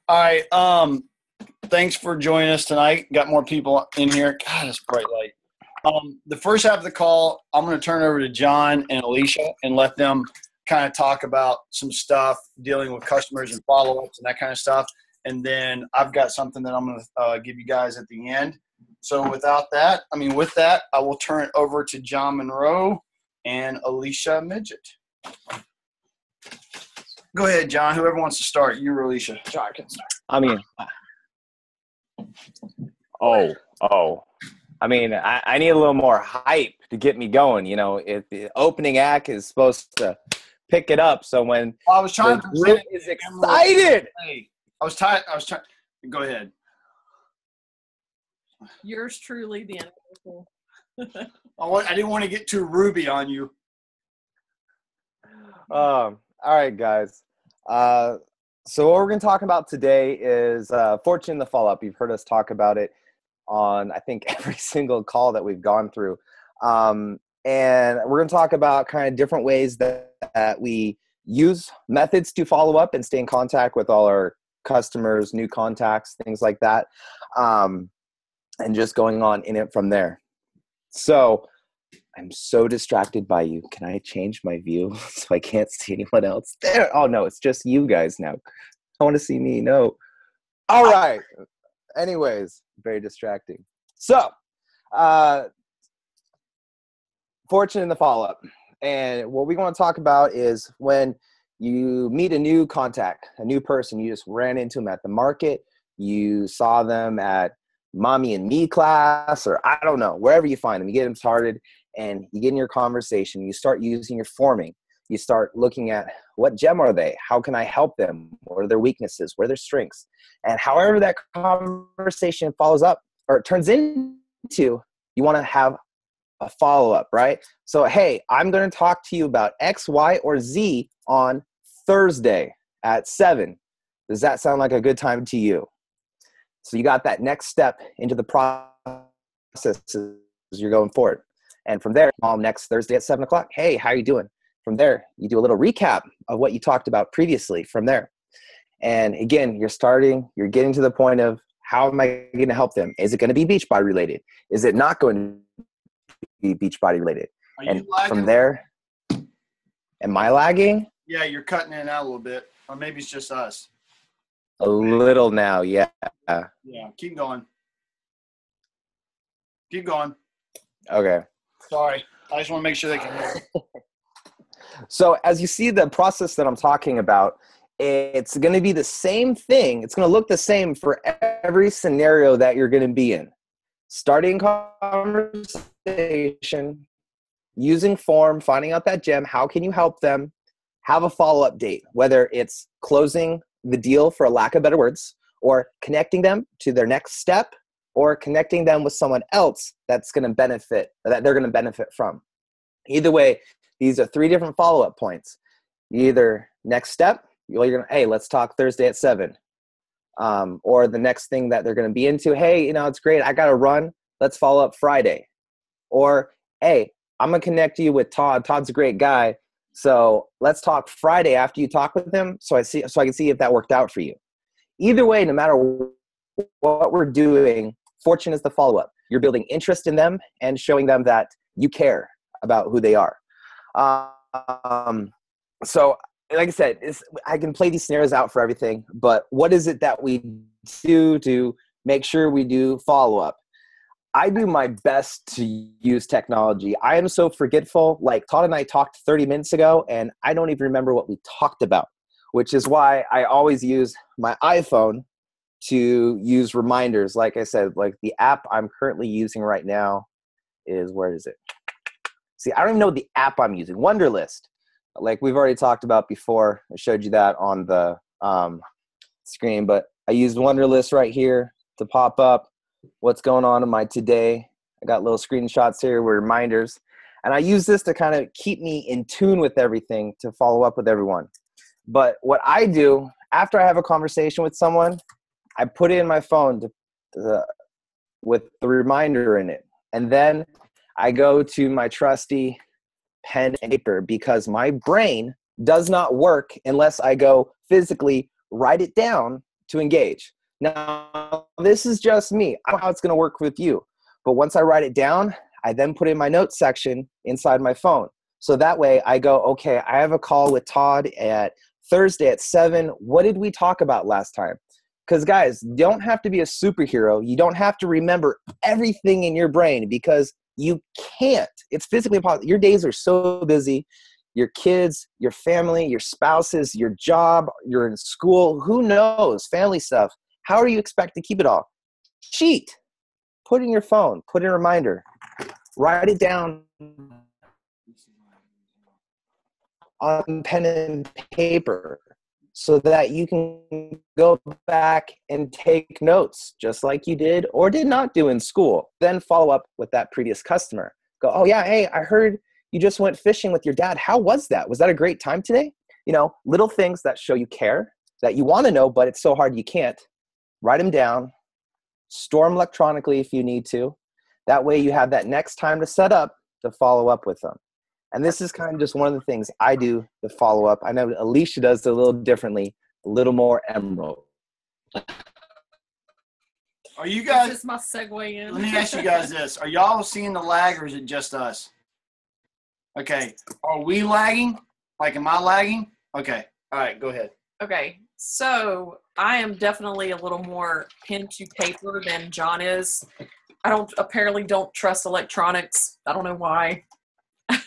All right. Thanks for joining us tonight. Got more people in here. God, it's bright light. The first half of the call, I'm going to turn over to John and Alicia and let them kind of talk about some stuff dealing with customers and follow-ups and that kind of stuff. And then I've got something that I'm going to give you guys at the end. So with that, I will turn it over to John Monroe and Alicia Midget. Go ahead, John. Whoever wants to start, you or Alicia. John can start. I need a little more hype to get me going. You know, if the opening act is supposed to pick it up, so when I was trying to group is excited. Hey, I was trying. Go ahead. Yours truly, the animal. I didn't want to get too Ruby on you. All right, guys. So what we're going to talk about today is Fortune in the follow-up. You've heard us talk about it on, I think, every single call that we've gone through. And we're going to talk about kind of different ways that we use methods to follow up and stay in contact with all our customers, new contacts, things like that, and just going on in it from there. So I'm so distracted by you. Can I change my view so I can't see anyone else there? Oh, no, it's just you guys now. I want to see me. No. All right. Anyways, very distracting. So, Fortune in the follow-up. And what we want to talk about is when you meet a new contact, a new person, you just ran into them at the market, you saw them at mommy and me class, or I don't know, wherever you find them, you get them started and you get in your conversation, you start using your forming, you start looking at what gem are they? How can I help them? What are their weaknesses? What are their strengths? And however that conversation follows up or turns into, you want to have a follow-up, right? So, hey, I'm going to talk to you about X, Y, or Z on Thursday at 7. Does that sound like a good time to you? So you got that next step into the process as you're going forward. And from there, next Thursday at 7 o'clock, hey, how are you doing? From there, you do a little recap of what you talked about previously from there. And again, you're getting to the point of how am I going to help them? Is it going to be Beachbody related? Is it not going to be Beachbody related? And from there, am I lagging? Yeah, you're cutting in and out a little bit. Or maybe it's just us. A little now, yeah. Yeah, keep going. Keep going. Okay. Sorry. I just want to make sure they can hear. So as you see the process that I'm talking about, it's going to be the same thing. It's going to look the same for every scenario that you're going to be in. Starting conversation, using form, finding out that gem, how can you help them, have a follow-up date, whether it's closing the deal, for a lack of better words, or connecting them to their next step, or connecting them with someone else that's going to benefit, that they're going to benefit from. Either way, these are 3 different follow-up points. Either next step, you're going to, hey, let's talk Thursday at 7. Or the next thing that they're going to be into, hey, it's great, I got to run, let's follow up Friday. Or, hey, I'm going to connect you with Todd. Todd's a great guy. So let's talk Friday after you talk with him so I can see if that worked out for you. Either way, no matter what we're doing, Fortune is the follow-up. You're building interest in them and showing them that you care about who they are. So like I said, I can play these scenarios out for everything, but what is it that we do to make sure we do follow-up? I do my best to use technology. I am so forgetful. Like Todd and I talked 30 minutes ago, and I don't even remember what we talked about, which is why I always use my iPhone to use reminders. Like I said, like the app I'm currently using right now is, where is it? See, I don't even know the app I'm using. Wunderlist. Like we've already talked about before. I showed you that on the screen, but I used Wunderlist right here to pop up what's going on in my today. I got little screenshots here with reminders. And I use this to kind of keep me in tune with everything, to follow up with everyone. But what I do after I have a conversation with someone, I put it in my phone with the reminder in it. And then I go to my trusty pen and paper, because my brain does not work unless I go physically write it down to engage. Now, this is just me. I don't know how it's going to work with you. But once I write it down, I then put it in my notes section inside my phone. So that way I go, okay, I have a call with Todd at Thursday at 7. What did we talk about last time? Because guys, you don't have to be a superhero. You don't have to remember everything in your brain because you can't. It's physically impossible. Your days are so busy. Your kids, your family, your spouses, your job, you're in school, who knows, family stuff. How do you expect to keep it all? Cheat. Put in your phone, put in a reminder, write it down on pen and paper so that you can go back and take notes just like you did or did not do in school. Then follow up with that previous customer. Go, oh yeah, hey, I heard you just went fishing with your dad. How was that? Was that a great time today? You know, little things that show you care, that you want to know, but it's so hard you can't. Write them down, store them electronically if you need to. That way you have that next time to set up to follow up with them. And this is kind of just one of the things I do to follow up. I know Alicia does it a little differently, a little more emerald. Are you guys, This is my segue in. let me ask you guys this. Are y'all seeing the lag or is it just us? Okay. Are we lagging? Like, am I lagging? Okay. All right, go ahead. Okay, so I am definitely a little more pen to paper than John is. I apparently don't trust electronics. I don't know why. I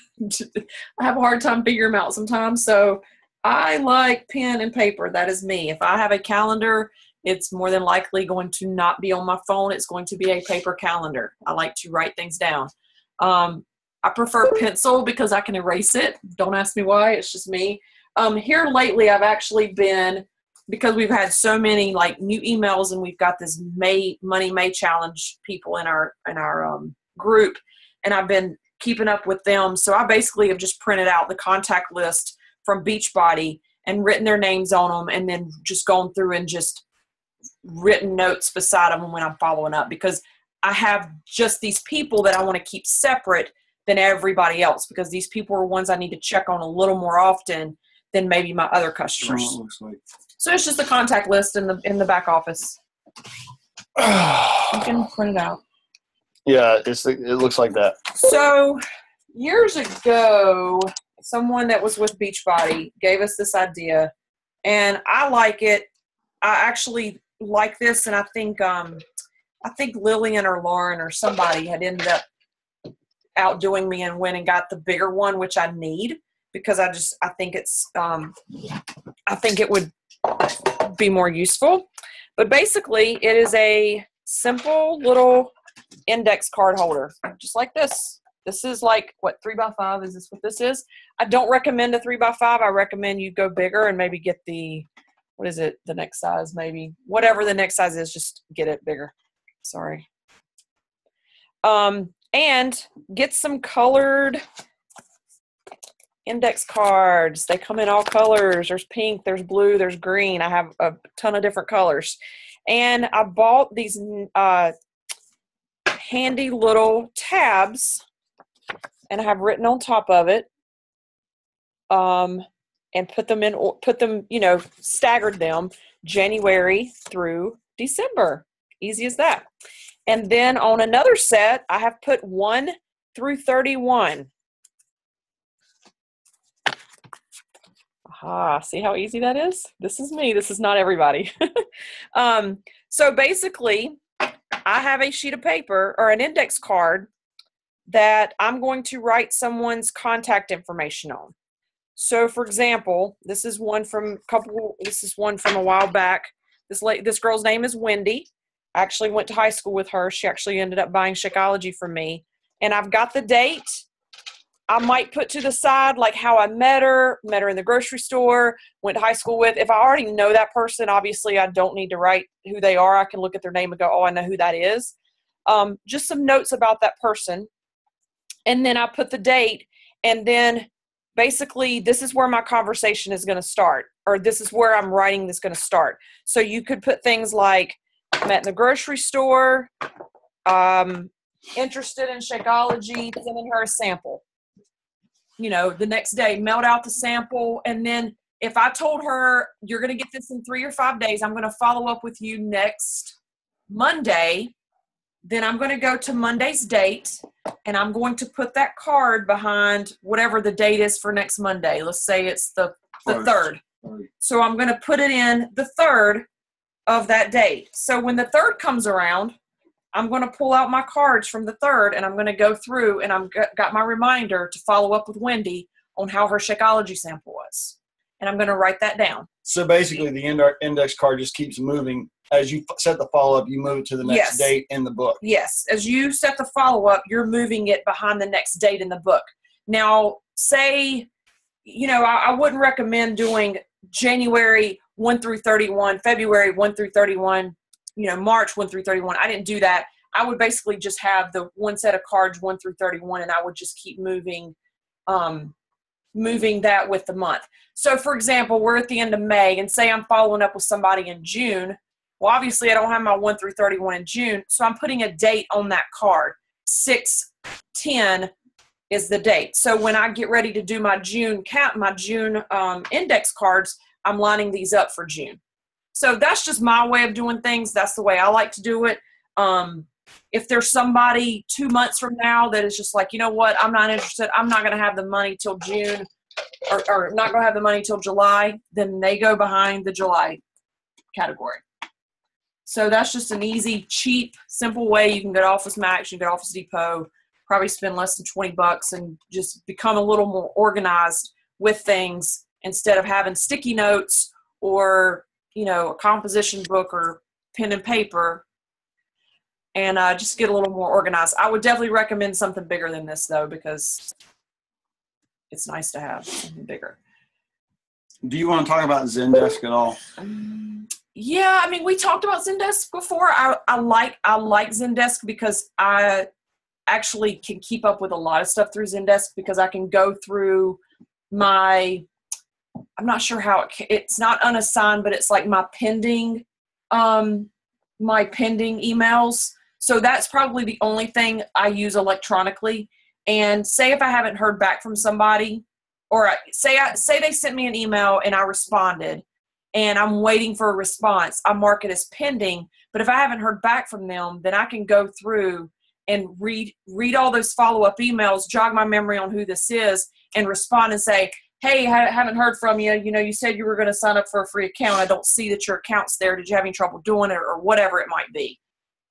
have a hard time figuring them out sometimes. So I like pen and paper. That is me. If I have a calendar, it's more than likely going to not be on my phone. It's going to be a paper calendar. I like to write things down. I prefer pencil because I can erase it. Don't ask me why. It's just me. Here lately, I've actually been, because we've had so many like new emails and we've got this Money May challenge people in our group, and I've been keeping up with them. So I basically have just printed out the contact list from Beachbody and written their names on them, and then just gone through and just written notes beside them when I'm following up, because I have just these people that I want to keep separate than everybody else, because these people are ones I need to check on a little more often than maybe my other customers. Sure, it looks like. So it's just a contact list in the back office. You can print it out. Yeah, it looks like that. So years ago, someone that was with Beachbody gave us this idea, and I like it. I actually like this, and I think Lillian or Lauren or somebody had ended up outdoing me and went and got the bigger one, which I need, because I think it would be more useful. But basically, it is a simple little index card holder, just like this. This is like, what, 3x5? Is this what this is? I don't recommend a 3x5. I recommend you go bigger and maybe get the, what is it, the next size, maybe. Whatever the next size is, just get it bigger. Sorry. And get some colored index cards. They come in all colors. There's pink, there's blue, there's green. I have a ton of different colors. And I bought these handy little tabs, and I have written on top of it, and put them, staggered them January through December. Easy as that. And then on another set, I have put 1 through 31. Aha, see how easy that is? This is me. This is not everybody. So basically, I have a sheet of paper or an index card that I'm going to write someone's contact information on. So for example, this is one from a while back. This girl's name is Wendy. I actually went to high school with her. She actually ended up buying Shakeology from me. And I've got the date. I might put to the side like how I met her in the grocery store, went to high school with. If I already know that person, obviously I don't need to write who they are. I can look at their name and go, oh, I know who that is. Just some notes about that person. And then I put the date, and then basically this is where my conversation is going to start, or this is where I'm writing this going to start. So you could put things like, met in the grocery store, interested in Shakeology, sending her a sample. The next day, mailed out the sample, and then if I told her you're going to get this in 3 or 5 days, I'm going to follow up with you next Monday, then I'm going to go to Monday's date and I'm going to put that card behind whatever the date is for next Monday. Let's say it's the 3rd. So I'm going to put it in the 3rd of that date. So when the 3rd comes around, I'm going to pull out my cards from the 3rd and I'm going to go through and I've got my reminder to follow up with Wendy on how her Shakeology sample was. And I'm going to write that down. So basically the index card just keeps moving. As you set the follow-up, you move it to the next date in the book. Yes. As you set the follow-up, you're moving it behind the next date in the book. Now, say, I wouldn't recommend doing January 1 through 31, February 1 through 31, March 1 through 31. I didn't do that. I would basically just have the one set of cards 1 through 31, and I would just keep moving that with the month. So, for example, we're at the end of May, and say I'm following up with somebody in June. Well, obviously, I don't have my 1 through 31 in June, so I'm putting a date on that card. 6/10 is the date. So when I get ready to do my June index cards, I'm lining these up for June. So that's just my way of doing things. That's the way I like to do it. If there's somebody 2 months from now that is just like, you know what, I'm not interested, I'm not going to have the money till June, or not going to have the money till July, then they go behind the July category. So that's just an easy, cheap, simple way you can get Office Max, you can get Office Depot, probably spend less than $20 and just become a little more organized with things instead of having sticky notes or, a composition book or pen and paper, and just get a little more organized. I would definitely recommend something bigger than this, though, because it's nice to have something bigger. Do you want to talk about Zendesk at all? Yeah, we talked about Zendesk before. I like Zendesk because I actually can keep up with a lot of stuff through Zendesk because I can go through I'm not sure how it's not unassigned, but it's like my pending emails. So that's probably the only thing I use electronically. And say if I haven't heard back from somebody, or say they sent me an email and I responded, and I'm waiting for a response, I mark it as pending. But if I haven't heard back from them, then I can go through and read all those follow-up emails, jog my memory on who this is, and respond and say, hey, I haven't heard from you. You said you were going to sign up for a free account. I don't see that your account's there. Did you have any trouble doing it, or whatever it might be?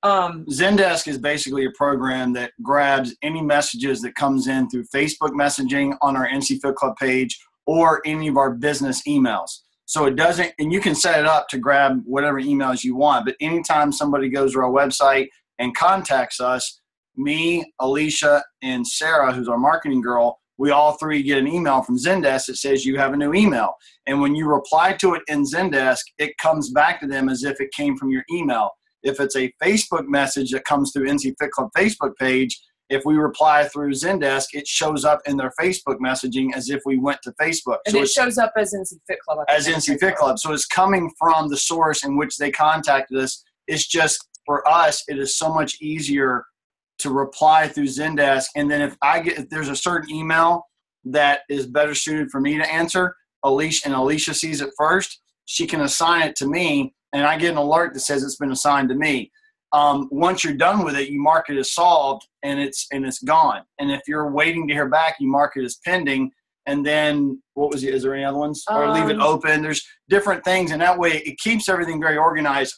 Zendesk is basically a program that grabs any messages that comes in through Facebook messaging on our NC Fit Club page or any of our business emails. So it doesn't, and you can set it up to grab whatever emails you want, but anytime somebody goes to our website and contacts us, me, Alicia, and Sarah, who's our marketing girl, we all three get an email from Zendesk that says you have a new email. And when you reply to it in Zendesk, it comes back to them as if it came from your email. If it's a Facebook message that comes through NC Fit Club Facebook page, if we reply through Zendesk, it shows up in their Facebook messaging as if we went to Facebook. And so it shows up as NC Fit Club. As NC Fit Club. So it's coming from the source in which they contacted us. It's just, for us, it is so much easier to reply through Zendesk. And then if there's a certain email that is better suited for me to answer, Alicia sees it first, she can assign it to me, and I get an alert that says it's been assigned to me. Once you're done with it, you mark it as solved, and it's gone. And if you're waiting to hear back, you mark it as pending. And then is there any other ones? Or leave it open. There's different things, and that way it keeps everything very organized.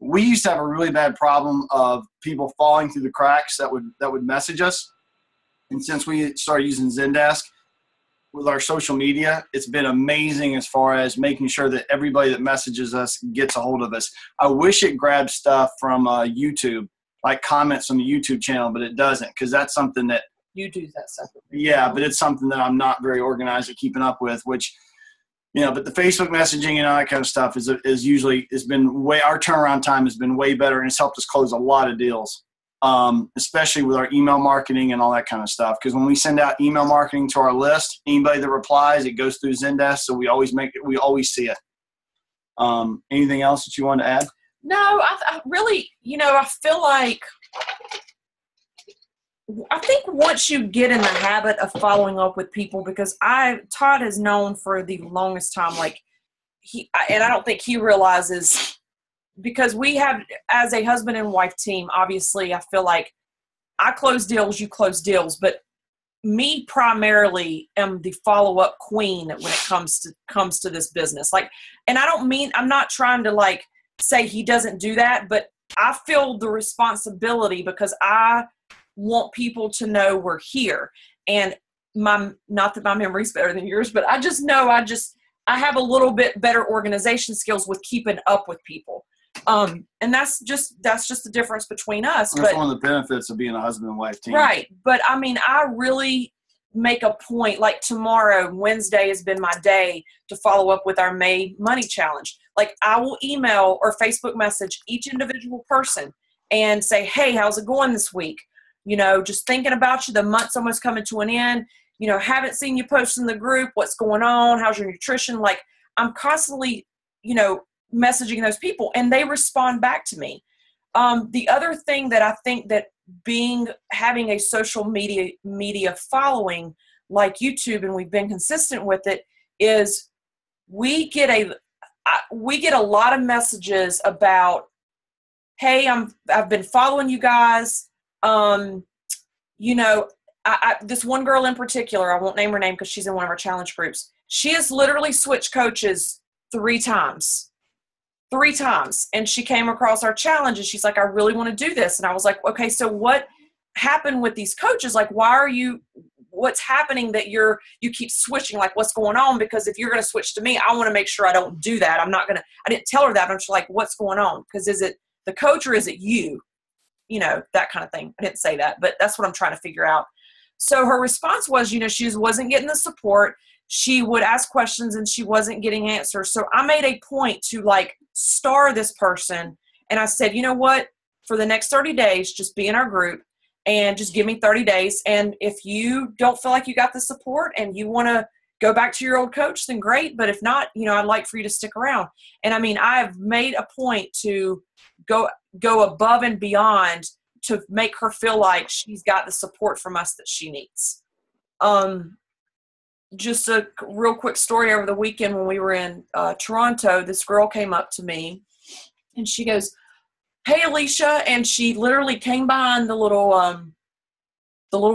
We used to have a really bad problem of people falling through the cracks that would message us. And since we started using Zendesk with our social media, it's been amazing as far as making sure that everybody that messages us gets a hold of us. I wish it grabbed stuff from YouTube, like comments on the YouTube channel, but it doesn't, because that's something that you do that separately. Yeah, but it's something that I'm not very organized at keeping up with, which, but the Facebook messaging and all that kind of stuff is usually our turnaround time has been way better, and it's helped us close a lot of deals. Especially with our email marketing and all that kind of stuff. Because when we send out email marketing to our list, anybody that replies, it goes through Zendesk, so we always see it. Anything else that you want to add? No, I really, I feel like I think once you get in the habit of following up with people, because Todd has known for the longest time, like and I don't think he realizes, because we have, as a husband and wife team, obviously I feel like I close deals, you close deals, but me primarily am the follow-up queen when it comes to this business. Like, and I'm not trying to like say he doesn't do that, but I feel the responsibility because I want people to know we're here. And not that my memory's better than yours, but I just know I have a little bit better organization skills with keeping up with people. And that's just the difference between us. That's one of the benefits of being a husband and wife team. Right. But I mean, I really make a point, like tomorrow, Wednesday has been my day to follow up with our May Money Challenge. Like, I will email or Facebook message each individual person and say, hey, how's it going this week? You know, just thinking about you. The month's almost coming to an end. You know, haven't seen you post in the group. What's going on? How's your nutrition? Like, I'm constantly, you know, messaging those people, and they respond back to me. The other thing that I think that having a social media following like YouTube, and we've been consistent with it, is we get a lot of messages about, hey, I've been following you guys. You know, this one girl in particular, I won't name her name because she's in one of our challenge groups. She has literally switched coaches 3 times. 3 times. And she came across our challenge and she's like, I really want to do this. And I was like, okay, so what happened with these coaches? Like, what's happening that you keep switching? Like, what's going on? Because if you're going to switch to me, I want to make sure I don't do that. I didn't tell her that. I'm just like, what's going on? Because is it the coach or is it you? You know, that kind of thing. I didn't say that, but that's what I'm trying to figure out. So her response was, you know, she wasn't getting the support. She would ask questions and she wasn't getting answers. So I made a point to like star this person. And I said, you know what, for the next 30 days, just be in our group and just give me 30 days. And if you don't feel like you got the support and you want to go back to your old coach, then great. But if not, you know, I'd like for you to stick around. And I mean, I've made a point to go above and beyond to make her feel like she's got the support from us that she needs. Just a real quick story. Over the weekend when we were in Toronto, this girl came up to me and she goes, hey, Alicia. And she literally came behind the little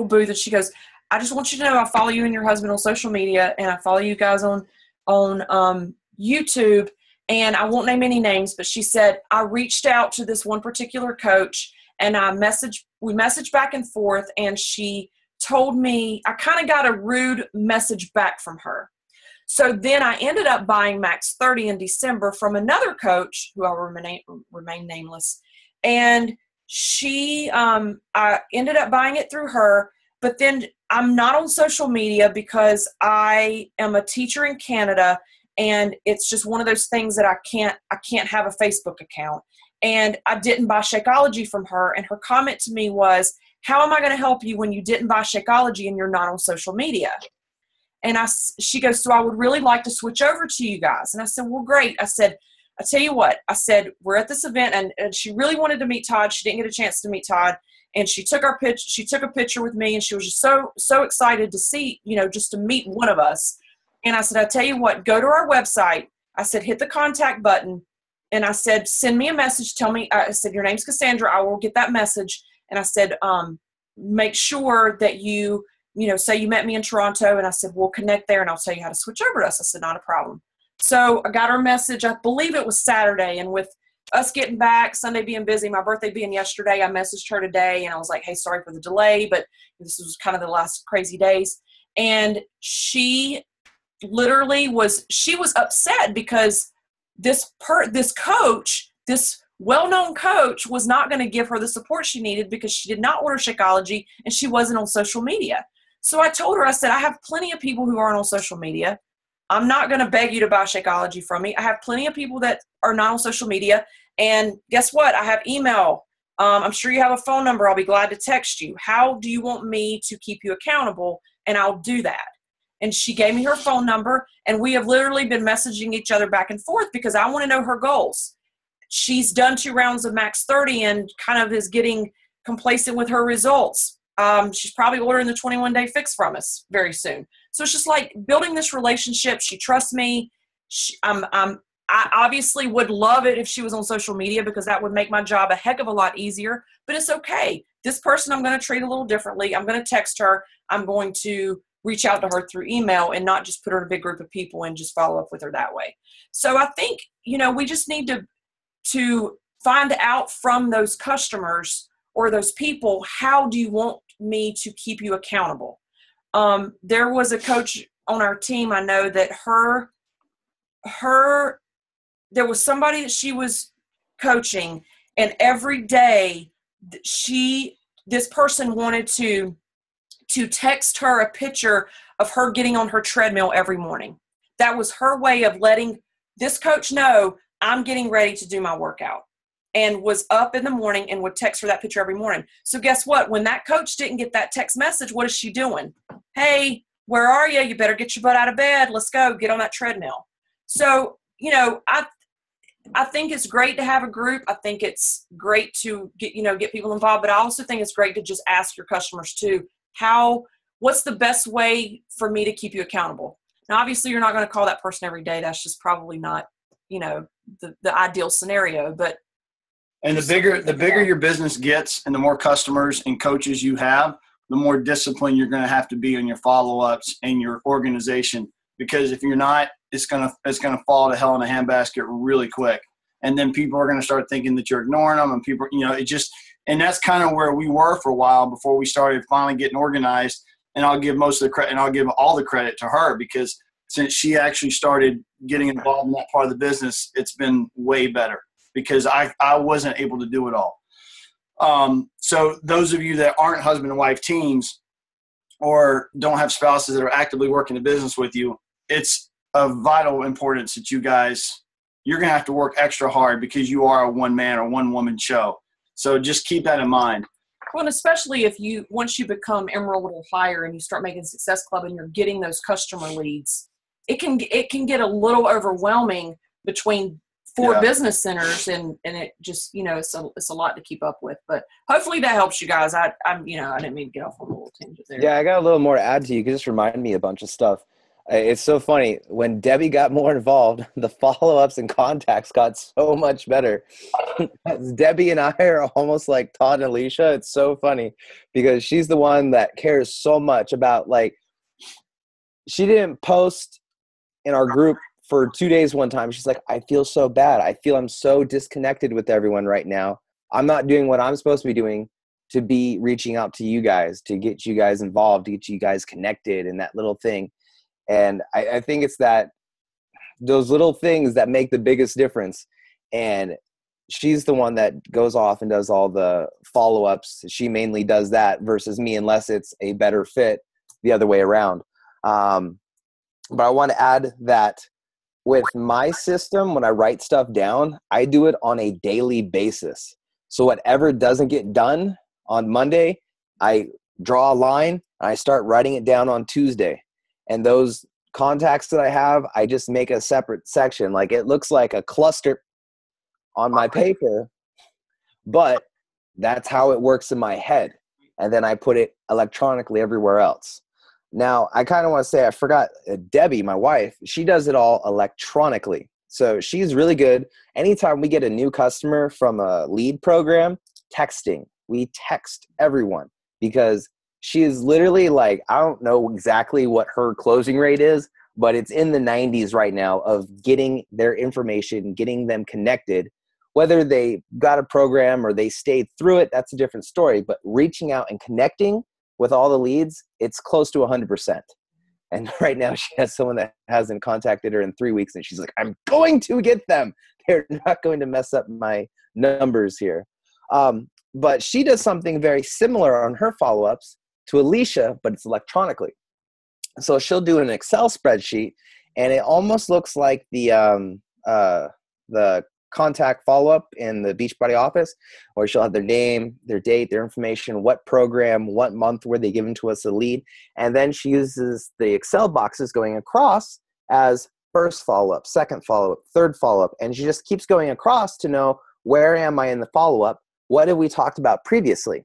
booth and she goes, I just want you to know I follow you and your husband on social media and I follow you guys on YouTube, and I won't name any names, but she said, I reached out to this one particular coach and we messaged back and forth, and she told me, I kind of got a rude message back from her. So then I ended up buying Max 30 in December from another coach who I will remain nameless. And I ended up buying it through her, but then I'm not on social media because I am a teacher in Canada, and it's just one of those things that I can't have a Facebook account. And I didn't buy Shakeology from her. And her comment to me was, how am I going to help you when you didn't buy Shakeology and you're not on social media? And she goes, so I would really like to switch over to you guys. And I said, well, great. I said, I tell you what, I said, we're at this event, and she really wanted to meet Todd. She didn't get a chance to meet Todd. And she took a picture with me, and she was just so excited to see, you know, just to meet one of us. And I said, I tell you what, go to our website. I said, hit the contact button. And I said, send me a message. Tell me, I said, your name's Cassandra. I will get that message. And I said, make sure that you say you met me in Toronto. And I said, we'll connect there and I'll tell you how to switch over to us. I said, not a problem. So I got her message. I believe it was Saturday. And with us getting back, Sunday being busy, my birthday being yesterday, I messaged her today and I was like, hey, sorry for the delay, but this was kind of the last crazy days. And she literally was upset because this coach, this well-known coach, was not going to give her the support she needed because she did not order Shakeology and she wasn't on social media. So I told her, I said, I have plenty of people who aren't on social media. I'm not going to beg you to buy Shakeology from me. I have plenty of people that are not on social media. And guess what? I have email. I'm sure you have a phone number. I'll be glad to text you. How do you want me to keep you accountable? And I'll do that. And she gave me her phone number, and we have literally been messaging each other back and forth because I want to know her goals. She's done 2 rounds of Max 30 and kind of is getting complacent with her results. She's probably ordering the 21-day fix from us very soon. So it's just like building this relationship. She trusts me. I obviously would love it if she was on social media, because that would make my job a heck of a lot easier, but it's okay. This person I'm going to treat a little differently. I'm going to text her. I'm going to reach out to her through email and not just put her in a big group of people and just follow up with her that way. So I think, we just need to find out from those customers or those people, how do you want me to keep you accountable? There was a coach on our team. I know that there was somebody that she was coaching, and every day this person wanted to text her a picture of her getting on her treadmill every morning. That was her way of letting this coach know, I'm getting ready to do my workout, and was up in the morning and would text her that picture every morning. So guess what? When that coach didn't get that text message, what is she doing? Hey, where are you? You better get your butt out of bed. Let's go get on that treadmill. So, I think it's great to have a group. I think it's great to get people involved, but I also think it's great to just ask your customers too, what's the best way for me to keep you accountable? Now, obviously you're not going to call that person every day. That's just probably not, the ideal scenario, but. And the bigger your business gets and the more customers and coaches you have, the more disciplined you're going to have to be on your follow-ups and your organization. Because if you're not, it's gonna fall to hell in a handbasket really quick. And then people are going to start thinking that you're ignoring them, and people, and that's kind of where we were for a while before we started finally getting organized. And I'll give most of the credit, and I'll give all the credit to her, because since she actually started getting involved in that part of the business, it's been way better, because I wasn't able to do it all. So those of you that aren't husband and wife teams or don't have spouses that are actively working the business with you, it's of vital importance that you're going to have to work extra hard, because you are a one-man or one-woman show. So just keep that in mind. Well, and especially once you become Emerald or higher and you start making Success Club and you're getting those customer leads, it can get a little overwhelming between four business centers, and it just, it's a lot to keep up with. But hopefully that helps you guys. I didn't mean to get off on a little tangent there. Yeah, I got a little more to add to you. You just reminded me a bunch of stuff. It's so funny. When Debbie got more involved, the follow-ups and contacts got so much better. Debbie and I are almost like Todd and Alicia. It's so funny, because she's the one that cares so much about, she didn't post in our group for 2 days one time. She's like, I feel so bad. I feel I'm so disconnected with everyone right now. I'm not doing what I'm supposed to be doing to be reaching out to you guys, to get you guys involved, to get you guys connected, and that little thing. And I think it's those little things that make the biggest difference. And she's the one that goes off and does all the follow-ups. She mainly does that versus me, unless it's a better fit the other way around. But I want to add that with my system, when I write stuff down, I do it on a daily basis. So whatever doesn't get done on Monday, I draw a line and I start writing it down on Tuesday. And those contacts that I have, I just make a separate section. Like, it looks like a cluster on my paper, but that's how it works in my head. And then I put it electronically everywhere else. Now, I kind of want to say, I forgot, Debbie, my wife, she does it all electronically. So she's really good. Anytime we get a new customer from a lead program, texting. We text everyone, because she is literally I don't know exactly what her closing rate is, but it's in the 90s right now of getting their information, getting them connected. Whether they got a program or they stayed through it, that's a different story. But reaching out and connecting with all the leads, it's close to 100%. And right now she has someone that hasn't contacted her in 3 weeks, and she's like, I'm going to get them. They're not going to mess up my numbers here. But she does something very similar on her follow-ups to Alicia, but it's electronically. So she'll do an Excel spreadsheet, and it almost looks like the contact follow-up in the Beachbody office, where she'll have their name, their date, their information, what program, what month were they given to us a lead, and then she uses the Excel boxes going across as first follow-up, second follow-up, third follow-up, and she just keeps going across to know, where am I in the follow-up? What have we talked about previously?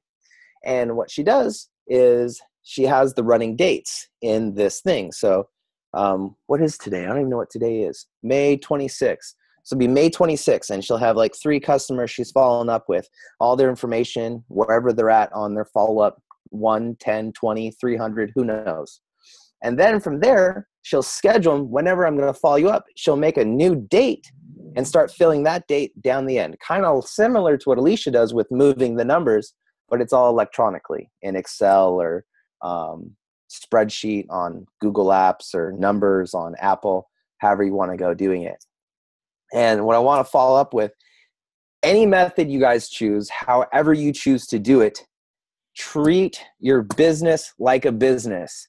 And what she does is she has the running dates in this thing. So what is today? I don't even know what today is. May 26th. So it'll be May 26th, and she'll have like 3 customers she's following up with, all their information, wherever they're at on their follow-up, 1, 10, 20, 300, who knows. And then from there, she'll schedule them whenever I'm going to follow you up. She'll make a new date and start filling that date down the end. Kind of similar to what Alicia does with moving the numbers, but it's all electronically in Excel or spreadsheet on Google Apps or numbers on Apple, however you want to go doing it. And what I want to follow up with, any method you guys choose, however you choose to do it, treat your business like a business.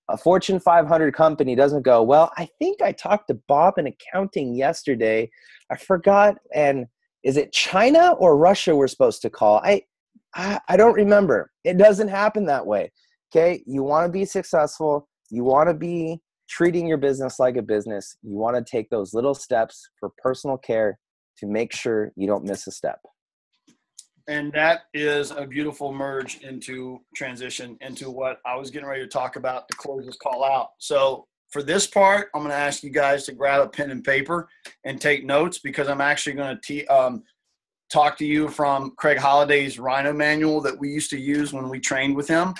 A Fortune 500 company doesn't go, well, I think I talked to Bob in accounting yesterday. I forgot. And is it China or Russia we're supposed to call? I don't remember. It doesn't happen that way. Okay. You want to be successful. You want to be treating your business like a business. You want to take those little steps for personal care to make sure you don't miss a step. And that is a beautiful merge into transition into what I was getting ready to talk about to close this call out. So for this part, I'm going to ask you guys to grab a pen and paper and take notes, because I'm actually going to talk to you from Craig Holliday's Rhino manual that we used to use when we trained with him.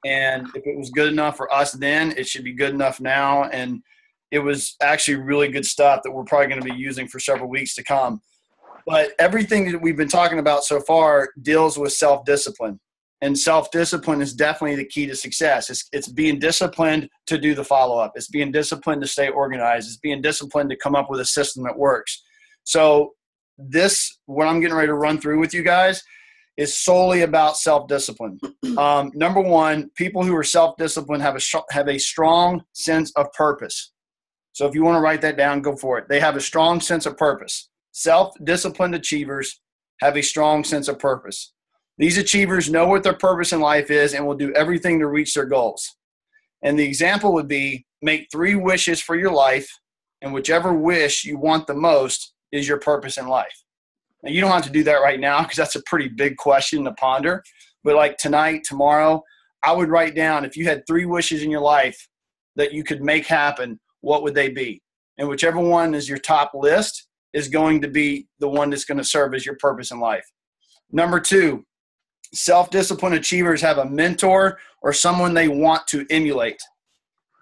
And if it was good enough for us then, it should be good enough now. And it was actually really good stuff that we're probably going to be using for several weeks to come. But everything that we've been talking about so far deals with self-discipline. And self-discipline is definitely the key to success. It's being disciplined to do the follow-up. It's being disciplined to stay organized. It's being disciplined to come up with a system that works. So what I'm getting ready to run through with you guys is solely about self-discipline. Number one, people who are self-disciplined have a strong sense of purpose. So if you want to write that down, go for it. They have a strong sense of purpose. Self-disciplined achievers have a strong sense of purpose. These achievers know what their purpose in life is and will do everything to reach their goals. And the example would be, make 3 wishes for your life, and whichever wish you want the most is your purpose in life. Now, you don't have to do that right now because that's a pretty big question to ponder. But like tonight, tomorrow, I would write down, if you had 3 wishes in your life that you could make happen, what would they be? And whichever one is your top list is going to be the one that's going to serve as your purpose in life. Number 2, self-disciplined achievers have a mentor or someone they want to emulate.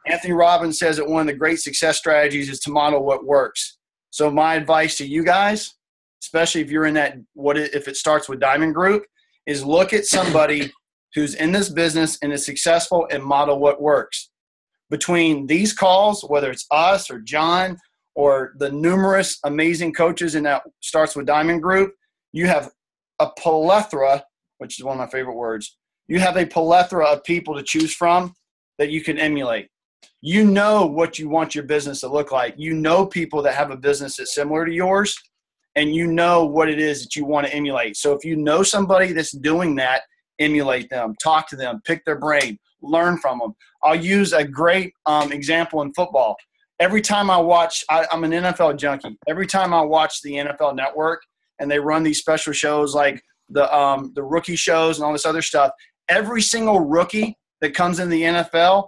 Anthony Robbins says that one of the great success strategies is to model what works. So my advice to you guys, especially if you're in that, if it starts with Diamond Group, is look at somebody who's in this business and is successful and model what works. Between these calls, whether it's us or John or the numerous amazing coaches in that starts with Diamond Group, you have a plethora, which is one of my favorite words. You have a plethora of people to choose from that you can emulate. You know what you want your business to look like. You know people that have a business that's similar to yours, and you know what it is that you want to emulate. So if you know somebody that's doing that, emulate them, talk to them, pick their brain, learn from them. I'll use a great example in football. Every time I watch, I'm an NFL junkie. Every time I watch the NFL Network and they run these special shows like the rookie shows and all this other stuff, every single rookie that comes in the NFL,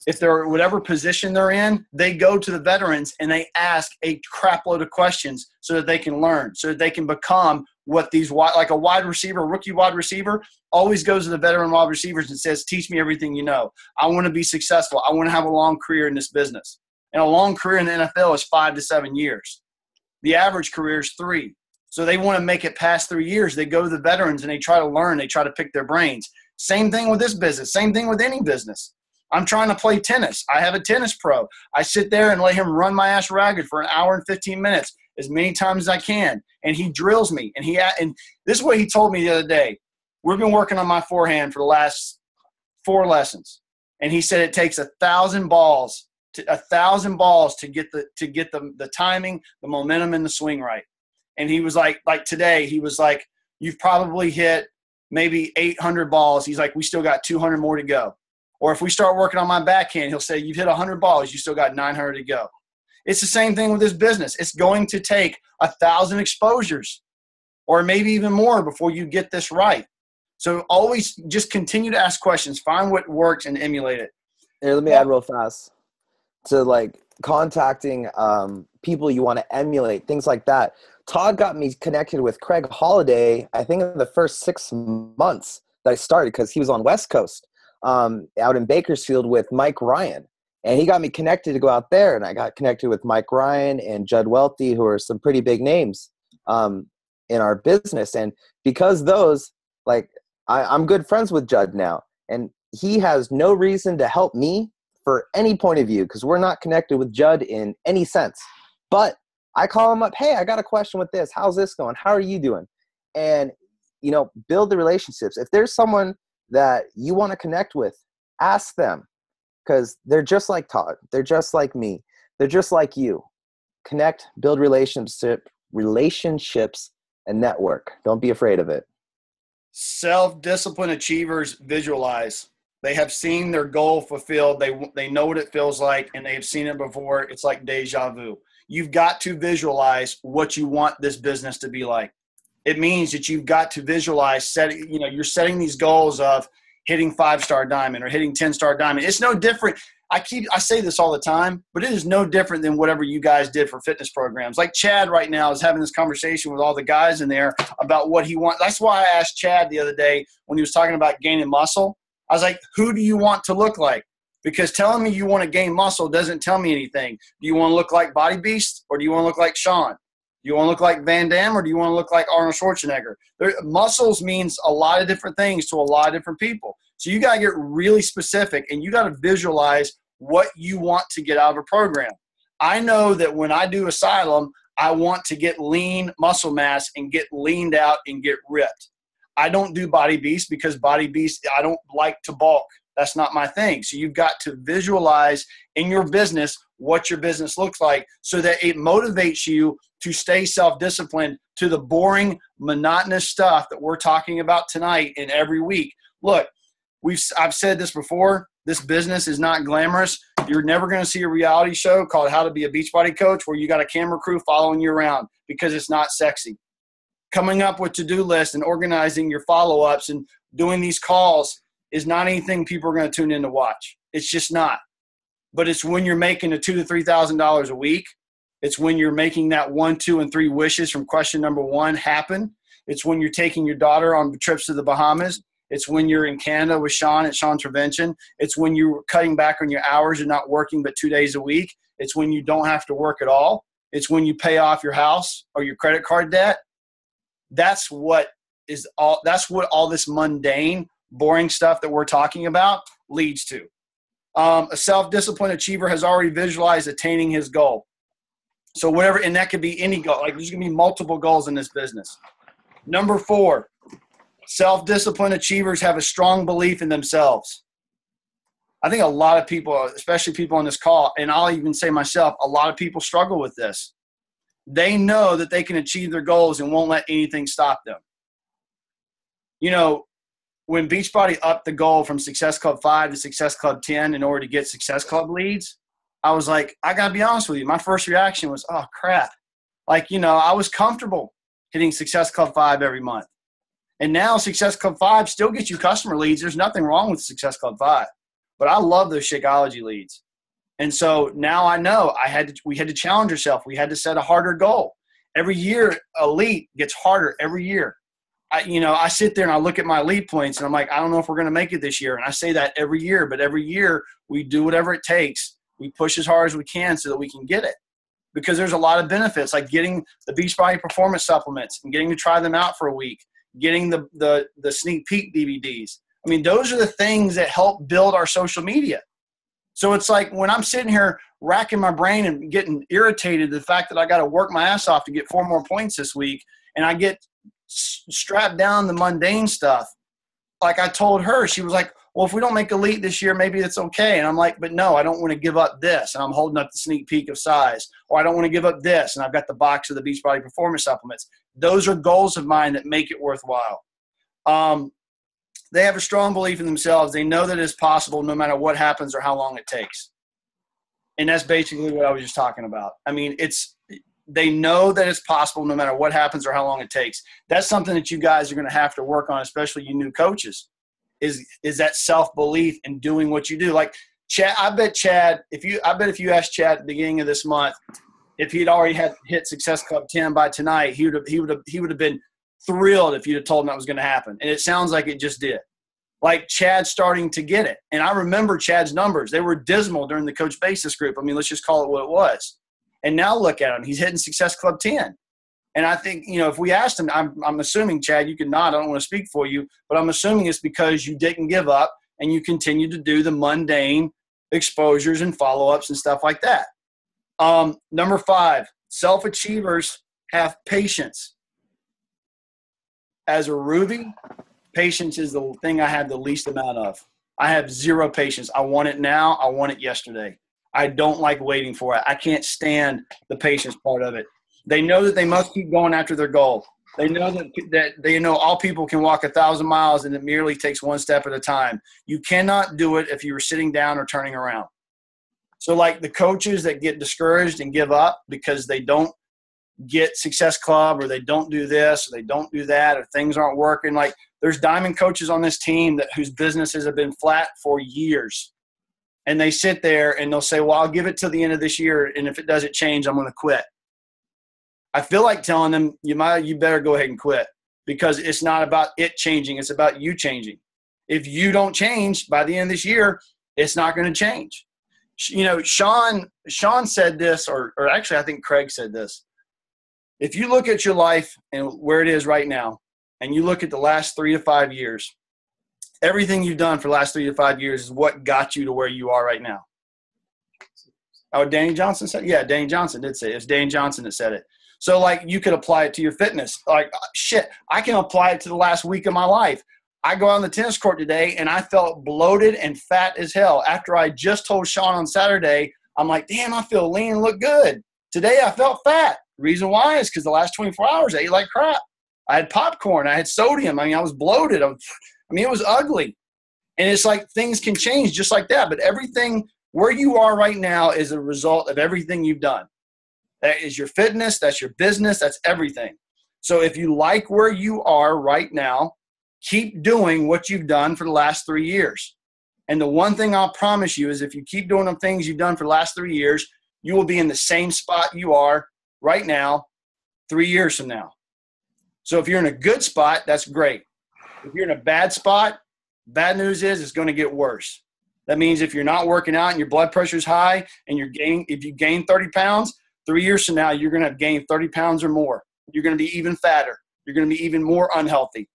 if they're whatever position they're in, they go to the veterans and they ask a crap load of questions so that they can learn, so that they can become what these, like a wide receiver, rookie wide receiver, always goes to the veteran wide receivers and says, teach me everything you know. I want to be successful. I want to have a long career in this business. And a long career in the NFL is 5 to 7 years. The average career is 3. So they want to make it past 3 years. They go to the veterans and they try to learn. They try to pick their brains. Same thing with this business. Same thing with any business. I'm trying to play tennis. I have a tennis pro. I sit there and let him run my ass ragged for an hour and 15 minutes as many times as I can. And he drills me. And this is what he told me the other day. We've been working on my forehand for the last 4 lessons. And he said it takes 1,000 balls to get the timing, the momentum, and the swing right. And he was like today, he was like, you've probably hit maybe 800 balls. He's like, we still got 200 more to go. Or if we start working on my backhand, he'll say, you've hit 100 balls. You still got 900 to go. It's the same thing with this business. It's going to take 1,000 exposures or maybe even more before you get this right. So always just continue to ask questions, find what works and emulate it. Here, let me add real fast to like contacting people you want to emulate, things like that. Todd got me connected with Craig Holiday, I think in the first 6 months that I started, because he was on West Coast out in Bakersfield with Mike Ryan. And he got me connected to go out there, and I got connected with Mike Ryan and Judd Welty, who are some pretty big names in our business. And because those, like, I'm good friends with Judd now, and he has no reason to help me for any point of view because we're not connected with Judd in any sense. But I call him up, hey, I got a question with this. How's this going? How are you doing? And, you know, build the relationships. If there's someone that you want to connect with, ask them. Because they're just like Todd. They're just like me. They're just like you. Connect, build relationships, and network. Don't be afraid of it. Self-disciplined achievers visualize. They have seen their goal fulfilled. They know what it feels like, and they've seen it before. It's like deja vu. You've got to visualize what you want this business to be like. It means that you've got to visualize you're setting these goals of hitting 5-star diamond or hitting 10-star diamond. It's no different. I say this all the time, but it is no different than whatever you guys did for fitness programs. Like Chad right now is having this conversation with all the guys in there about what he wants. That's why I asked Chad the other day when he was talking about gaining muscle. I was like, who do you want to look like? Because telling me you want to gain muscle doesn't tell me anything. Do you want to look like Body Beast or do you want to look like Sean? Do you want to look like Van Damme or do you want to look like Arnold Schwarzenegger? Muscles means a lot of different things to a lot of different people. So you got to get really specific and you got to visualize what you want to get out of a program. I know that when I do Asylum, I want to get lean muscle mass and get leaned out and get ripped. I don't do Body Beast because Body Beast, I don't like to bulk. That's not my thing. So you've got to visualize in your business what your business looks like so that it motivates you to stay self-disciplined to the boring, monotonous stuff that we're talking about tonight and every week. Look, I've said this before. This business is not glamorous. You're never going to see a reality show called How to Be a Beachbody Coach where you got a camera crew following you around because it's not sexy. Coming up with to-do lists and organizing your follow-ups and doing these calls is not anything people are going to tune in to watch. It's just not. But it's when you're making the $2,000 to $3,000 a week. It's when you're making that 1, 2, and 3 wishes from question number 1 happen. It's when you're taking your daughter on trips to the Bahamas. It's when you're in Canada with Sean at Sean's Prevention. It's when you're cutting back on your hours and not working but 2 days a week. It's when you don't have to work at all. It's when you pay off your house or your credit card debt. That's what all this mundane, boring stuff that we're talking about leads to. A self-disciplined achiever has already visualized attaining his goal. So whatever, and that could be any goal. Like there's going to be multiple goals in this business. Number 4, self-disciplined achievers have a strong belief in themselves. I think a lot of people, especially people on this call, and I'll even say myself, a lot of people struggle with this. They know that they can achieve their goals and won't let anything stop them. You know, when Beachbody upped the goal from Success Club 5 to Success Club 10 in order to get Success Club leads, I was like, I got to be honest with you. My first reaction was, oh, crap. Like, you know, I was comfortable hitting Success Club 5 every month. And now Success Club 5 still gets you customer leads. There's nothing wrong with Success Club 5. But I love those Shakeology leads. And so now I know we had to challenge ourselves. We had to set a harder goal. Every year, Elite gets harder every year. I sit there and I look at my elite points and I'm like, I don't know if we're going to make it this year. And I say that every year, but every year we do whatever it takes. We push as hard as we can so that we can get it because there's a lot of benefits like getting the Beachbody performance supplements and getting to try them out for a week, getting the sneak peek DVDs. I mean, those are the things that help build our social media. So it's like when I'm sitting here racking my brain and getting irritated the fact that I got to work my ass off to get 4 more points this week and I get strapped down the mundane stuff. Like I told her, she was like, well, if we don't make elite this year, maybe it's okay. And I'm like, but no, I don't want to give up this. And I'm holding up the sneak peek of size. Or I don't want to give up this. And I've got the box of the Beachbody performance supplements. Those are goals of mine that make it worthwhile. They have a strong belief in themselves. They know that it's possible no matter what happens or how long it takes. And that's basically what I was just talking about. I mean, they know that it's possible no matter what happens or how long it takes. That's something that you guys are going to have to work on, especially you new coaches, is that self-belief in doing what you do. Like Chad, I bet if you asked Chad at the beginning of this month, if he'd already had hit Success Club 10 by tonight, he would have been thrilled if you'd have told him that was going to happen. And it sounds like it just did. Like Chad's starting to get it. And I remember Chad's numbers. They were dismal during the Coach Basis group. I mean, let's just call it what it was. And now look at him. He's hitting Success Club 10. And I think, if we asked him, I'm assuming, Chad, you can nod. I don't want to speak for you, but I'm assuming it's because you didn't give up and you continue to do the mundane exposures and follow-ups and stuff like that. Number 5, self-achievers have patience. As a Ruby, patience is the thing I have the least amount of. I have zero patience. I want it now. I want it yesterday. I don't like waiting for it. I can't stand the patience part of it. They know that they must keep going after their goal. They know that they know all people can walk 1,000 miles and it merely takes one step at a time. You cannot do it if you were sitting down or turning around. So like the coaches that get discouraged and give up because they don't get Success Club or they don't do this or they don't do that or things aren't working. Like there's diamond coaches on this team whose businesses have been flat for years. And they sit there and they'll say, well, I'll give it till the end of this year. And if it doesn't change, I'm going to quit. I feel like telling them you better go ahead and quit because it's not about it changing. It's about you changing. If you don't change by the end of this year, it's not going to change. Sean said this, or actually I think Craig said this. If you look at your life and where it is right now, and you look at the last 3 to 5 years, everything you've done for the last 3 to 5 years is what got you to where you are right now. Oh, Danny Johnson said? Yeah, Danny Johnson did say it. It's Danny Johnson that said it. So, like, you could apply it to your fitness. Like, shit, I can apply it to the last week of my life. I go on the tennis court today, and I felt bloated and fat as hell. After I just told Sean on Saturday, I'm like, damn, I feel lean and look good. Today I felt fat. Reason why is because the last 24 hours I ate like crap. I had popcorn. I had sodium. I mean, I was bloated. It was ugly. And it's like things can change just like that. But everything where you are right now is a result of everything you've done. That is your fitness. That's your business. That's everything. So if you like where you are right now, keep doing what you've done for the last 3 years. And the one thing I'll promise you is if you keep doing the things you've done for the last 3 years, you will be in the same spot you are right now 3 years from now. So if you're in a good spot, that's great. If you're in a bad spot, bad news is it's going to get worse. That means if you're not working out and your blood pressure is high and if you gain 30 pounds, 3 years from now, you're going to have gained 30 pounds or more. You're going to be even fatter. You're going to be even more unhealthy.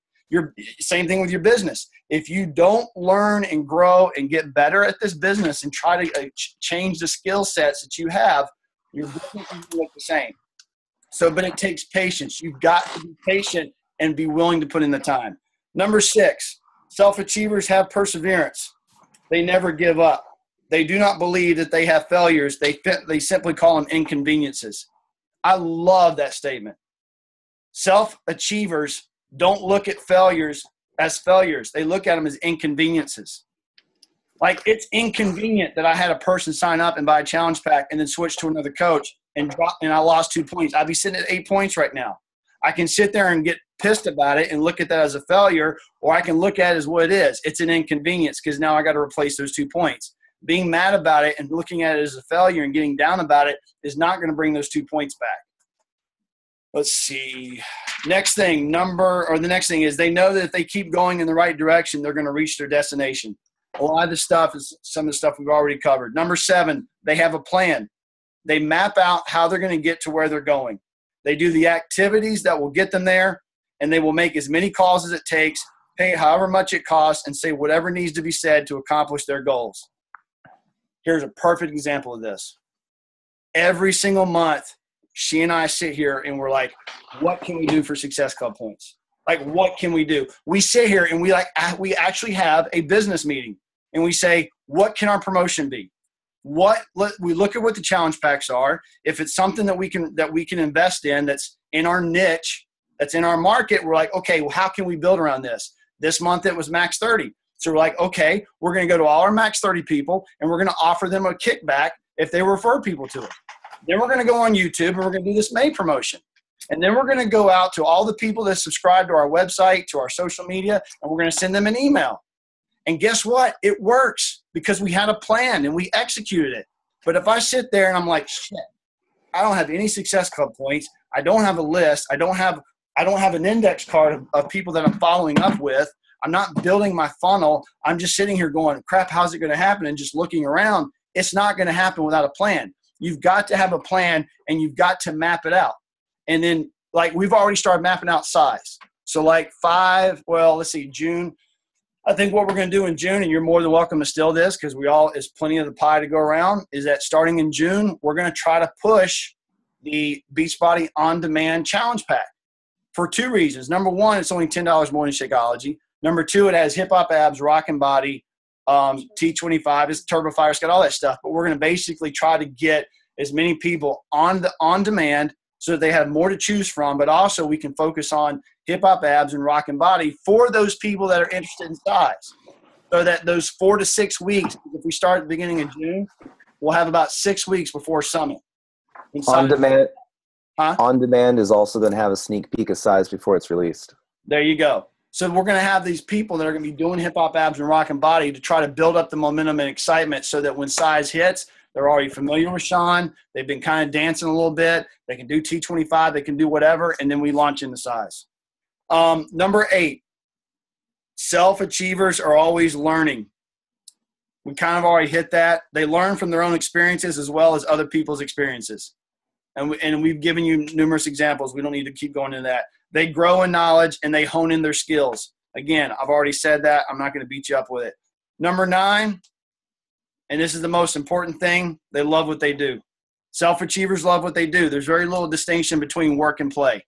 Same thing with your business. If you don't learn and grow and get better at this business and try to change the skill sets that you have, your business is going to look the same. But it takes patience. You've got to be patient and be willing to put in the time. Number 6, self-achievers have perseverance. They never give up. They do not believe that they have failures. They simply call them inconveniences. I love that statement. Self-achievers don't look at failures as failures. They look at them as inconveniences. Like, it's inconvenient that I had a person sign up and buy a challenge pack and then switch to another coach and I lost 2 points. I'd be sitting at 8 points right now. I can sit there and get pissed about it and look at that as a failure, or I can look at it as what it is. It's an inconvenience because now I got to replace those 2 points. Being mad about it and looking at it as a failure and getting down about it is not going to bring those 2 points back. Let's see. The next thing is they know that if they keep going in the right direction, they're going to reach their destination. A lot of the stuff is some of the stuff we've already covered. Number 7, they have a plan. They map out how they're going to get to where they're going. They do the activities that will get them there, and they will make as many calls as it takes, pay however much it costs, and say whatever needs to be said to accomplish their goals. Here's a perfect example of this. Every single month, she and I sit here and we're like, what can we do for Success Club points? Like, what can we do? We sit here and we actually have a business meeting and we say, what can our promotion be? We look at what the challenge packs are. If it's something that we can invest in, that's in our niche, that's in our market, we're like, okay, well, how can we build around this? This month it was max 30. So we're like, okay, we're going to go to all our max 30 people and we're going to offer them a kickback if they refer people to it. Then we're going to go on YouTube and we're going to do this May promotion. And then we're going to go out to all the people that subscribe to our website, to our social media, and we're going to send them an email. And guess what? It works because we had a plan and we executed it. But if I sit there and I'm like, shit, I don't have any Success Club points. I don't have a list. I don't have an index card of people that I'm following up with. I'm not building my funnel. I'm just sitting here going, crap, how's it going to happen? And just looking around. It's not going to happen without a plan. You've got to have a plan and you've got to map it out. And then like we've already started mapping out size. So like June. I think what we're going to do in June, and you're more than welcome to steal this because there's plenty of the pie to go around, is that starting in June, we're going to try to push the Beachbody On-Demand Challenge Pack for two reasons. Number one, it's only $10 more than Shakeology. Number two, it has Hip Hop Abs, Rockin' Body, T25, it's Turbo Fire, it's got all that stuff. But we're going to basically try to get as many people on demand so that they have more to choose from, but also we can focus on Hip Hop Abs and Rockin' Body for those people that are interested in size. So that those 4 to 6 weeks, if we start at the beginning of June, we'll have about 6 weeks before Summit. On demand is also going to have a sneak peek of size before it's released. There you go. So we're going to have these people that are going to be doing Hip Hop Abs and Rockin' Body to try to build up the momentum and excitement so that when size hits, they're already familiar with Sean. They've been kind of dancing a little bit. They can do T25. They can do whatever, and then we launch into size. Number 8, self-achievers are always learning. We kind of already hit that. They learn from their own experiences as well as other people's experiences. And we've given you numerous examples. We don't need to keep going into that. They grow in knowledge, and they hone in their skills. Again, I've already said that. I'm not going to beat you up with it. Number 9, and this is the most important thing, they love what they do. Self-achievers love what they do. There's very little distinction between work and play.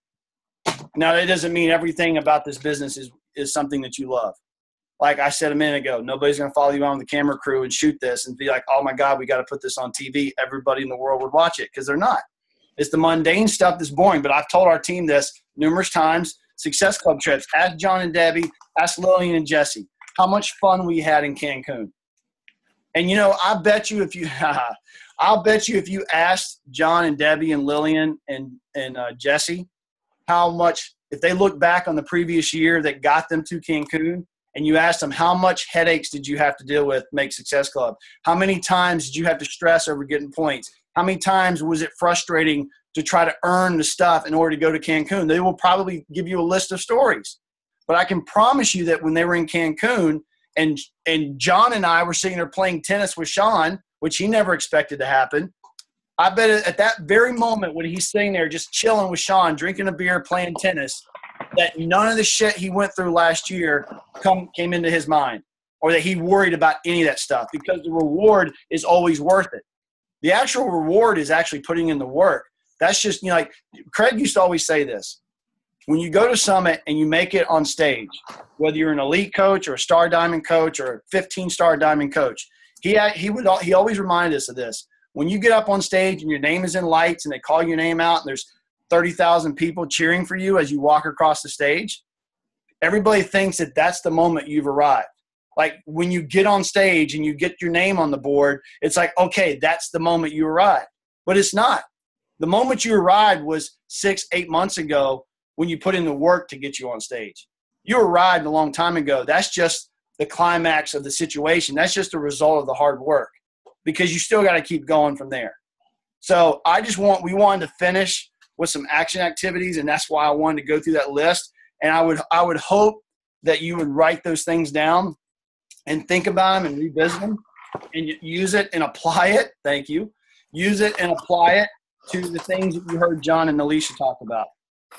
Now, that doesn't mean everything about this business is something that you love. Like I said a minute ago, nobody's going to follow you on the camera crew and shoot this and be like, oh, my God, we got to put this on TV. Everybody in the world would watch it because they're not. It's the mundane stuff that's boring. But I've told our team this numerous times. Success Club trips. Ask John and Debbie. Ask Lillian and Jesse how much fun we had in Cancun. And, I bet you if you asked John and Debbie and Lillian and Jesse how much, if they look back on the previous year that got them to Cancun, and you asked them how much headaches did you have to deal with Make Success Club? How many times did you have to stress over getting points? How many times was it frustrating to try to earn the stuff in order to go to Cancun? They will probably give you a list of stories. But I can promise you that when they were in Cancun and John and I were sitting there playing tennis with Sean, which he never expected to happen, I bet at that very moment when he's sitting there just chilling with Sean, drinking a beer, playing tennis, that none of the shit he went through last year came into his mind, or that he worried about any of that stuff, because the reward is always worth it. The actual reward is actually putting in the work. That's just, like Craig used to always say this. When you go to Summit and you make it on stage, whether you're an elite coach or a star diamond coach or a 15-star diamond coach, he always reminded us of this. When you get up on stage and your name is in lights and they call your name out and there's 30,000 people cheering for you as you walk across the stage, everybody thinks that that's the moment you've arrived. Like when you get on stage and you get your name on the board, it's like, okay, that's the moment you arrived. But it's not. The moment you arrived was 6-8 months ago when you put in the work to get you on stage. You arrived a long time ago. That's just the climax of the situation. That's just the result of the hard work, because you still got to keep going from there. So we wanted to finish with some action activities, and that's why I wanted to go through that list. And I would hope that you would write those things down and think about them and revisit them and use it and apply it. Thank you. Use it and apply it to the things that you heard John and Alicia talk about,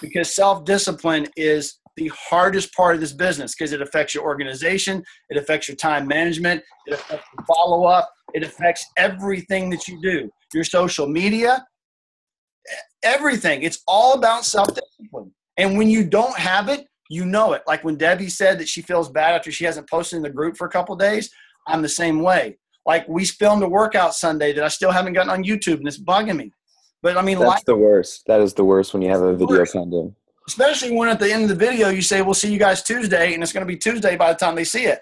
because self-discipline is the hardest part of this business, because it affects your organization. It affects your time management. It affects your follow-up. It affects everything that you do, your social media, everything. It's all about self-discipline. And when you don't have it, you know it. Like when Debbie said that she feels bad after she hasn't posted in the group for a couple of days, I'm the same way. Like we filmed a workout Sunday that I still haven't gotten on YouTube, and it's bugging me. But I mean, that's the worst. That is the worst when you have a video pending. Especially when at the end of the video you say, we'll see you guys Tuesday, and it's going to be Tuesday by the time they see it.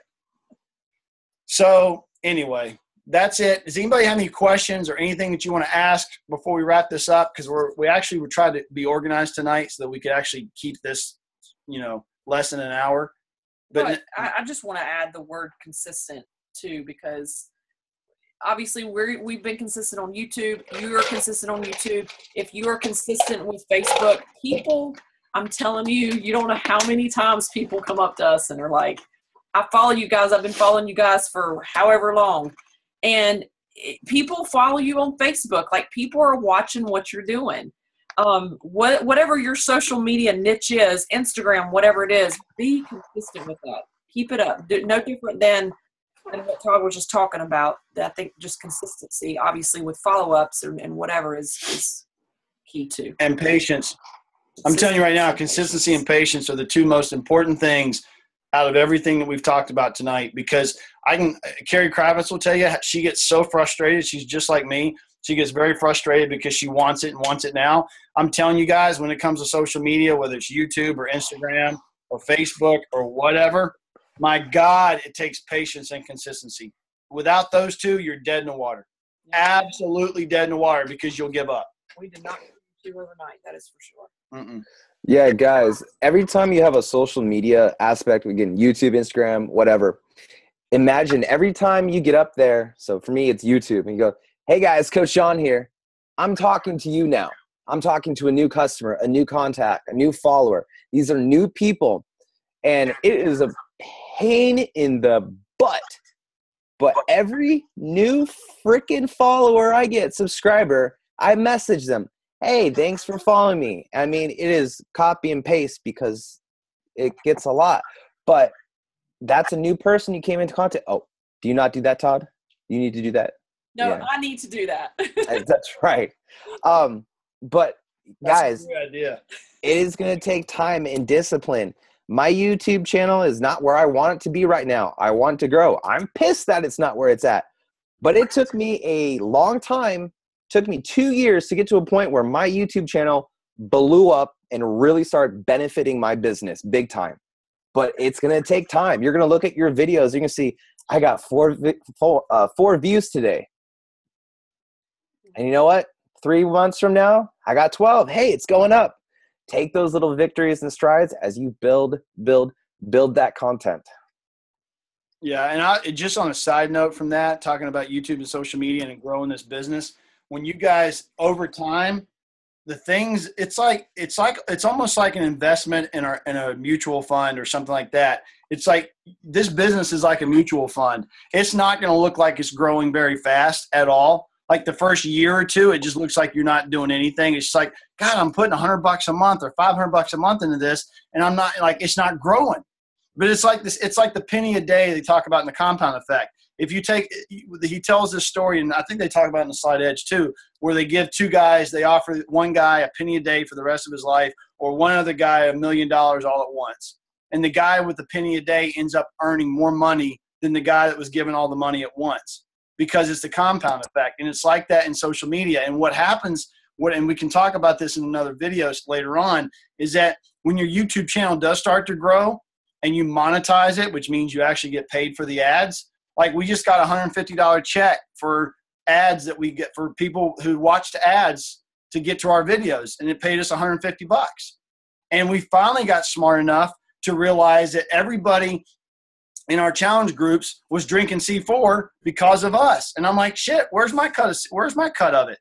So anyway, that's it. Does anybody have any questions or anything that you want to ask before we wrap this up? Because we actually would try to be organized tonight so that we could actually keep this, less than an hour. But I just want to add the word consistent too, because obviously we've been consistent on YouTube. You are consistent on YouTube. If you are consistent with Facebook, people, I'm telling you, you don't know how many times people come up to us and are like, I follow you guys. I've been following you guys for however long. And people follow you on Facebook. Like, people are watching what you're doing. Whatever your social media niche is, Instagram, whatever it is, be consistent with that. Keep it up. No different than what Todd was just talking about. I think just consistency, obviously, with follow-ups and whatever is key too. And patience. I'm telling you right now, consistency and patience are the two most important things out of everything that we've talked about tonight, because Carrie Kravitz will tell you, she gets so frustrated. She's just like me. She gets very frustrated because she wants it and wants it now. I'm telling you guys, when it comes to social media, whether it's YouTube or Instagram or Facebook or whatever, my God, it takes patience and consistency. Without those two, you're dead in the water. Absolutely dead in the water, because you'll give up. We did not do overnight, that is for sure. Mm-mm. Yeah, guys, every time you have a social media aspect, again, YouTube, Instagram, whatever, imagine every time you get up there. So for me, it's YouTube. And you go, hey guys, Coach Sean here. I'm talking to you now. I'm talking to a new customer, a new contact, a new follower. These are new people. And it is a pain in the butt. But every new freaking follower I get, subscriber, I message them, hey, thanks for following me. I mean, it is copy and paste because it gets a lot. But that's a new person you came into contact. Oh, do you not do that, Todd? You need to do that. No, Yeah. I need to do that. That's right. But guys, That's a good idea. it is going to take time and discipline. My YouTube channel is not where I want it to be right now. I want to grow. I'm pissed that it's not where it's at. But it took me a long time. Took me 2 years to get to a point where my YouTube channel blew up and really started benefiting my business big time. But it's going to take time. You're going to look at your videos. You're going to see, I got four views today. And you know what? 3 months from now, I got 12. Hey, it's going up. Take those little victories and strides as you build that content. Yeah, and just on a side note from that, talking about YouTube and social media and growing this business, when you guys, over time, the things, it's almost like an investment in a mutual fund or something like that. It's like this business is like a mutual fund. It's not going to look like it's growing very fast at all. Like the first year or two, it just looks like you're not doing anything. It's just like, God, I'm putting $100 a month or $500 a month into this, and I'm not, like, it's not growing. But it's like this. It's like the penny a day they talk about in the compound effect. If you take, he tells this story, and I think they talk about it in the Slight Edge too, where they give two guys, they offer one guy a penny a day for the rest of his life, or one other guy $1 million all at once. And the guy with the penny a day ends up earning more money than the guy that was given all the money at once, because it's the compound effect. And it's like that in social media. And what happens, and we can talk about this in another video later on, is that when your YouTube channel does start to grow and you monetize it, which means you actually get paid for the ads. Like, we just got a $150 check for ads that we get for people who watched ads to get to our videos, and it paid us $150. And we finally got smart enough to realize that everybody in our challenge groups was drinking C4 because of us. And I'm like, shit, where's my cut of it?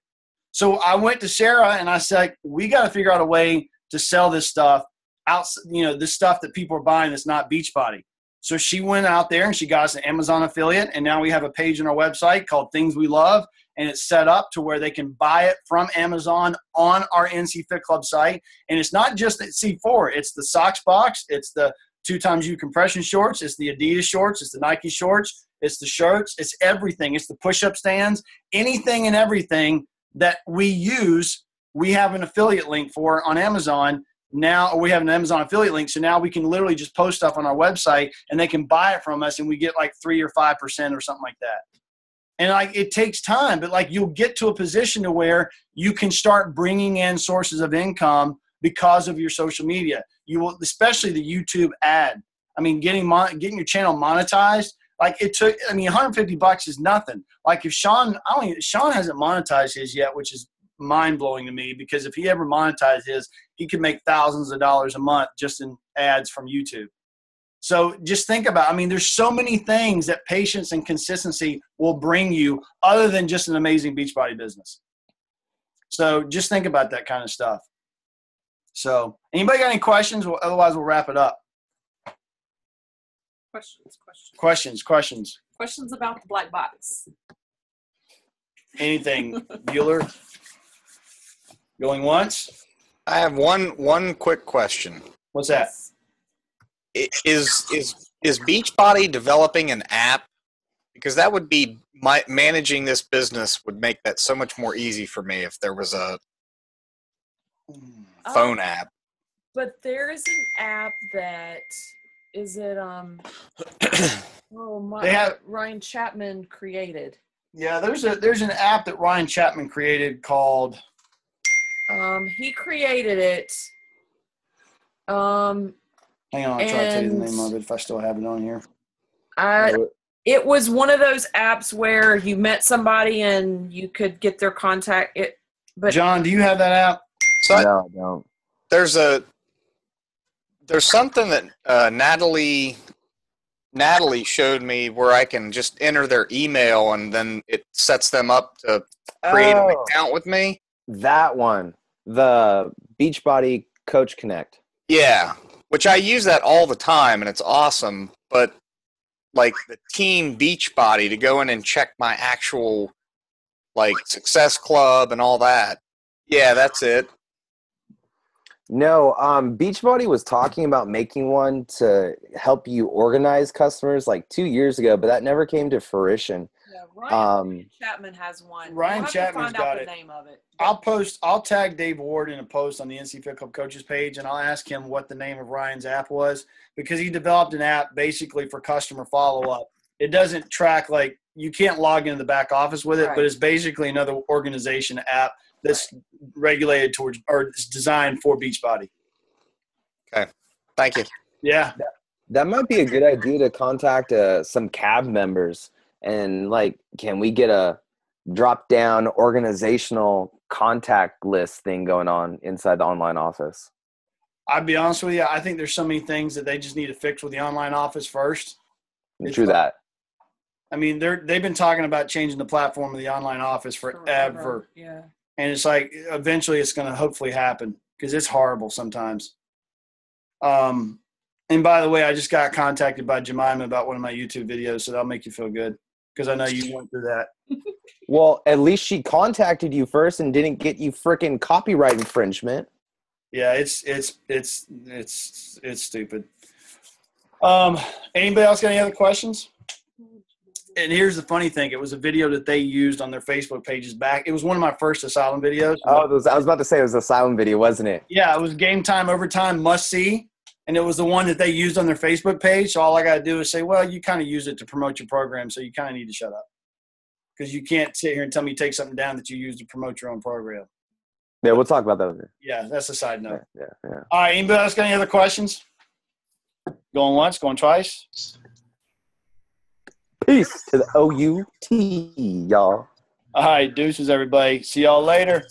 So I went to Sarah and I said, we got to figure out a way to sell this stuff out, this stuff that people are buying that's not Beachbody. So she went out there and she got us an Amazon affiliate, and now we have a page on our website called Things We Love, and it's set up to where they can buy it from Amazon on our NC Fit Club site. And it's not just the C4, it's the socks box, it's the 2XU compression shorts, it's the Adidas shorts, it's the Nike shorts, it's the shirts, it's everything. It's the push-up stands, anything and everything that we use, we have an affiliate link for on Amazon. Now we have an Amazon affiliate link, so now we can literally just post stuff on our website and they can buy it from us, and we get like 3 or 5% or something like that. And like, it takes time, but like, you'll get to a position to where you can start bringing in sources of income because of your social media. You will, especially the YouTube ad. I mean, getting your channel monetized Like it took, I mean, $150 is nothing. Like if Sean hasn't monetized his yet, which is mind blowing to me, because if he ever monetized his, he could make thousands of dollars a month just in ads from YouTube. So just think about, I mean, there's so many things that patience and consistency will bring you other than just an amazing Beachbody business. So just think about that kind of stuff. So anybody got any questions? Well, otherwise we'll wrap it up. Questions about the black box. Anything, Bueller? Going once? I have one quick question. What's that? Is Beachbody developing an app? Because that would be managing this business would make that so much more easy for me if there was a phone app. But there is an app that is it Ryan Chapman created. Yeah, there's an app that Ryan Chapman created called he created it. Hang on, I'll try to tell you the name of it if I still have it on here. It was one of those apps where you met somebody and you could get their contact. But John, do you have that app? No, I don't. There's something that Natalie showed me where I can just enter their email and then it sets them up to create an account with me. That one, the Beachbody Coach Connect. Yeah, which I use that all the time and it's awesome. But like the Team Beachbody to go in and check my actual like Success Club and all that. Yeah, that's it. No, Beachbody was talking about making one to help you organize customers like 2 years ago, but that never came to fruition. Yeah, Ryan Chapman has one. Ryan Chapman's got it. Name of it. I'll tag Dave Ward in a post on the NC Fit Club Coaches page, and I'll ask him what the name of Ryan's app was, because he developed an app basically for customer follow-up. It doesn't track, like, you can't log into the back office with it, Right. but it's basically another organization app that's regulated towards, or it's designed for Beachbody. Okay, thank you. Yeah. That might be a good idea to contact some CAB members and like, can we get a drop down organizational contact list thing going on inside the online office? I'd be honest with you, I think there's so many things that they just need to fix with the online office first. True that. I mean, they've been talking about changing the platform of the online office forever. Yeah. And it's like, eventually it's going to hopefully happen, because it's horrible sometimes. And by the way, I just got contacted by Jemima about one of my YouTube videos, so that'll make you feel good, because I know you went through that. Well, at least she contacted you first and didn't get you freaking copyright infringement. Yeah, it's stupid. Anybody else got any other questions? And here's the funny thing. It was a video that they used on their Facebook pages back. It was one of my first Asylum videos. Oh, I was about to say it was an Asylum video, wasn't it? Yeah, it was Game Time Overtime Must See. And it was the one that they used on their Facebook page. So all I got to do is say, well, you kind of use it to promote your program, so you kind of need to shut up. Because you can't sit here and tell me you take something down that you use to promote your own program. Yeah, we'll talk about that later. Yeah, that's a side note. Yeah. All right, anybody else got any other questions? Going once, going twice? Peace to the OUT, y'all. All right, deuces, everybody. See y'all later.